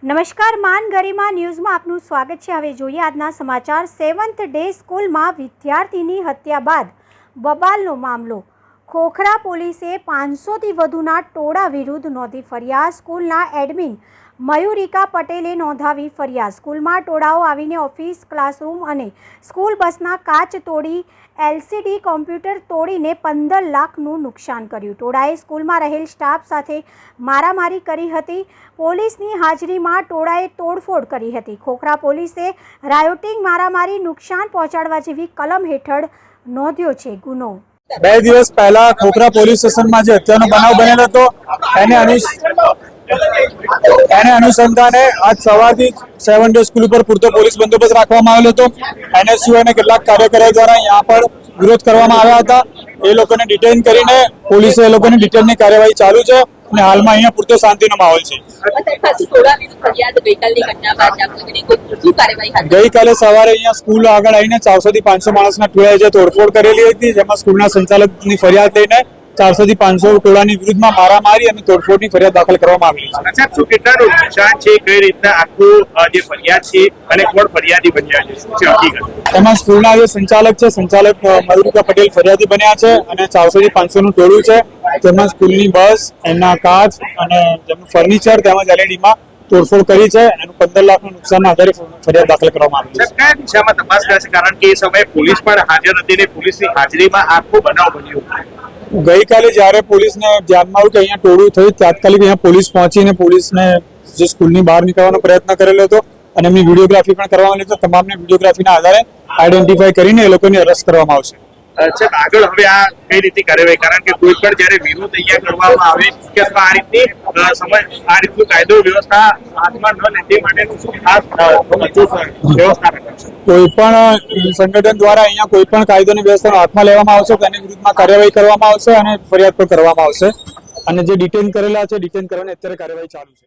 નમસ્કાર, માન ગરિમા ન્યૂઝમાં આપનું સ્વાગત છે। હવે જોઈએ આજના સમાચાર। 7th ડે સ્કૂલમાં વિદ્યાર્થીની હત્યા બાદ બબાલનો મામલો। ખોખરા પોલીસે 500થી વધુના ટોળા વિરુદ્ધ નોંધી ફરિયાદ। સ્કૂલના એડમિન મયુરિકા પટેલે નોંધાવી ફરિયાદ। સ્કૂલમાં ટોળાઓ આવીને ઓફિસ, ક્લાસરૂમ અને સ્કૂલ બસના કાચ તોડી LCD કોમ્પ્યુટર તોડીને 15 લાખનું નુકસાન કર્યું। ટોળાએ સ્કૂલમાં રહેલ સ્ટાફ સાથે મારામારી કરી હતી। પોલીસની હાજરીમાં ટોળાએ તોડફોડ કરી હતી। ખોખરા પોલીસે રાયોટિંગ, મારામારી, નુકસાન પહોંચાડવા જેવી કલમ હેઠળ નોંધ્યો છે ગુનો। 2 દિવસ પહેલા ખોખરા પોલીસ સ્ટેશનમાં જે હત્યાનો બનાવ બનેલો હતો એને અનુસંધાને આજ સવારથી 7 ડે સ્કૂલ ઉપર પૂરતો પોલીસ બંદોબસ્ત રાખવામાં આવેલો હતો। NSU અને કેટલાક કાર્યકરો દ્વારા यहाँ પર વિરોધ કરવામાં આવ્યા હતા। એ લોકોને ડિટેન કરીને પોલીસે એ લોકોની ડિટેનની કાર્યવાહી ચાલુ છે અને હાલમાં અહીંયા પૂરતો શાંતિનો માહોલ છે। ગઈકાલે સવારે અહીંયા સ્કૂલ આગળ આવીને 400 થી 500 માણસના ટોળાએ જે તોડફોડ કરેલી હતી, જેમાં સ્કૂલના સંચાલકની ફરિયાદ લઈને 400 થી 500 ટોળાની વિરુદ્ધમાં મારામારી અને તોડફોડની ફરિયાદ દાખલ કરવામાં આવી છે। શું કેટલાનું નુકસાન છે, કઈ રીતના આખું જે ફરિયાદ છે અને કોણ ફરિયાદી બન્યા છે, શું છે હકીકત? એમાં સ્કૂલના જે સંચાલક છે, સંચાલક મયુરિકા પટેલ ફરિયાદી બન્યા છે અને 400 થી 500 નું ટોળું છે, જેમાં સ્કૂલની બસ, એમના કાચ અને જેમનું ફર્નિચર તેમજ LEDમાં તોડફોડ કરી છે। એનું 15 લાખનું નુકસાનના આધારે ફરિયાદ દાખલ કરવામાં આવી છે। કયા દિશામાં તપાસ કરશે, કારણ કે એ સમયે પોલીસ પણ હાજર હતી ને પોલીસની હાજરીમાં આખો બનાવ બન્યો? ગઈકાલે જ્યારે પોલીસને ધ્યાનમાં આવ્યું કે અહીંયા ટોળું થયું, તાત્કાલિક અહીંયા પોલીસ પહોંચીને પોલીસને જે સ્કૂલની બહાર નીકળવાનો પ્રયત્ન કરેલો હતો અને એમની વિડીયોગ્રાફી પણ કરવામાં આવી હતી। તમામને વિડીયોગ્રાફીના આધારે આઈડેન્ટિફાઈ કરીને એ લોકોની અરેસ્ટ કરવામાં આવશે। આગળ હવે આ કઈ રીતે કાર્યવાહી, કારણ કે કોઈ પણ જયારે વિરોધ અહીંયા કરવામાં આવે કે આ રીતની આ રીતનું કાયદો વ્યવસ્થા હાથમાં ન લે તે માટેનું ખાસ વ્યવસ્થા રાખશે। કોઈ પણ સંગઠન દ્વારા અહીંયા કોઈ પણ કાયદોની વ્યવસ્થાનો હાથમાં લેવામાં આવશે તો એની વિરુદ્ધમાં કાર્યવાહી કરવામાં આવશે અને ફરિયાદ પણ કરવામાં આવશે અને જે ડિટેન કરેલા છે ડિટેન કરવાની અત્યારે કાર્યવાહી ચાલુ છે।